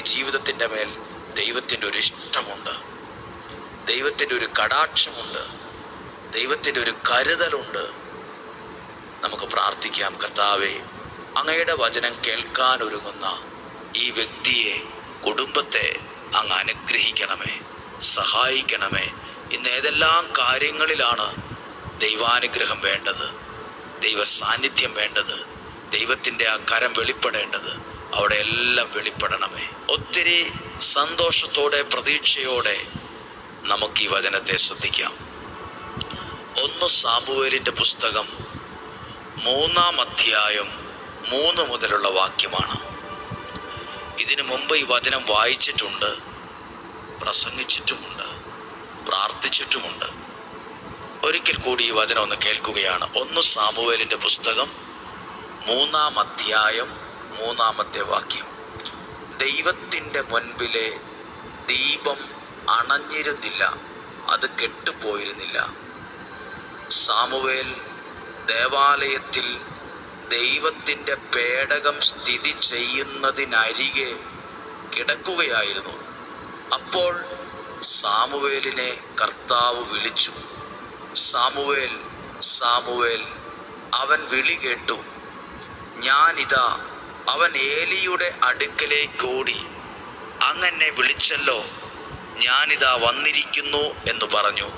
ജീവിതത്തിൻ്റെ മേൽ ദൈവത്തിൻ്റെ ഒരു ഇഷ്ടമുണ്ട്, ദൈവത്തിൻ്റെ ഒരു കടാക്ഷമുണ്ട്, ദൈവത്തിൻ്റെ ഒരു കരുതലുണ്ട്. നമുക്ക് പ്രാർത്ഥിക്കാം. കർത്താവേ, അങ്ങയുടെ വചനം കേൾക്കാൻ ഒരുങ്ങുന്ന ഈ വ്യക്തിയെ, കുടുംബത്തെ അങ്ങ് അനുഗ്രഹിക്കണമേ, സഹായിക്കണമേ. ഇന്ന് ഏതെല്ലാം കാര്യങ്ങളിലാണ് ദൈവാനുഗ്രഹം വേണ്ടത്, ദൈവ സാന്നിധ്യം വേണ്ടത്, ദൈവത്തിൻ്റെ ആ കരം വെളിപ്പെടേണ്ടത്, അവിടെ എല്ലാം വെളിപ്പെടണമേ. ഒത്തിരി സന്തോഷത്തോടെ പ്രതീക്ഷയോടെ നമുക്ക് ഈ വചനത്തെ ശ്രദ്ധിക്കാം. 1 സാമുവേലിൻ്റെ പുസ്തകം 3-ാം അധ്യായം 3 മുതലുള്ള വാക്യമാണ്. ഇതിനു മുമ്പ് ഈ വചനം വായിച്ചിട്ടുണ്ട്, പ്രസംഗിച്ചിട്ടുമുണ്ട്, പ്രാർത്ഥിച്ചിട്ടുമുണ്ട്. ഒരിക്കൽ കൂടി ഈ വചനം ഒന്ന് കേൾക്കുകയാണ്. 1 സാമുവേലിൻ്റെ പുസ്തകം 3-ാം അധ്യായം 3-ാമത്തെ വാക്യം. ദൈവത്തിൻ്റെ മുൻപിലെ ദീപം അണഞ്ഞിരുന്നില്ല, അത് കെട്ടുപോയിരുന്നില്ല. സാമുവേൽ ദേവാലയത്തിൽ ദൈവത്തിൻ്റെ പേടകം സ്ഥിതി ചെയ്യുന്നതിനരികെ കിടക്കുകയായിരുന്നു. അപ്പോൾ സാമുവേലിനെ കർത്താവ് വിളിച്ചു, സാമുവേൽ, സാമുവേൽ. അവൻ വിളി കേട്ടു, ഞാനിതാ. അവൻ ഏലിയുടെ അടുക്കലേക്കോടി, അങ്ങനെ വിളിച്ചല്ലോ, ഞാനിതാ വന്നിരിക്കുന്നു എന്ന് പറഞ്ഞു.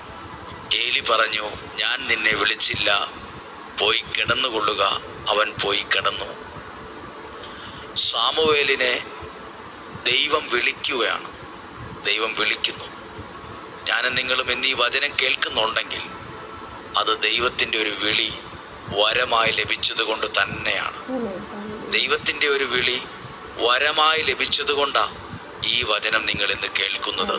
ഏലി പറഞ്ഞു, ഞാൻ നിന്നെ വിളിച്ചില്ല, പോയി കിടന്നുകൊള്ളുക. അവൻ പോയി കിടന്നു. സാമുവേലിനെ ദൈവം വിളിക്കുകയാണ്, ദൈവം വിളിക്കുന്നു. ഞാനും നിങ്ങളും എന്നീ വചനം കേൾക്കുന്നുണ്ടെങ്കിൽ അത് ദൈവത്തിൻ്റെ ഒരു വിളി വരമായി ലഭിച്ചത് കൊണ്ട് തന്നെയാണ്. ദൈവത്തിൻ്റെ ഒരു വിളി വരമായി ലഭിച്ചത് കൊണ്ടാണ് ഈ വചനം നിങ്ങൾ ഇന്ന് കേൾക്കുന്നത്.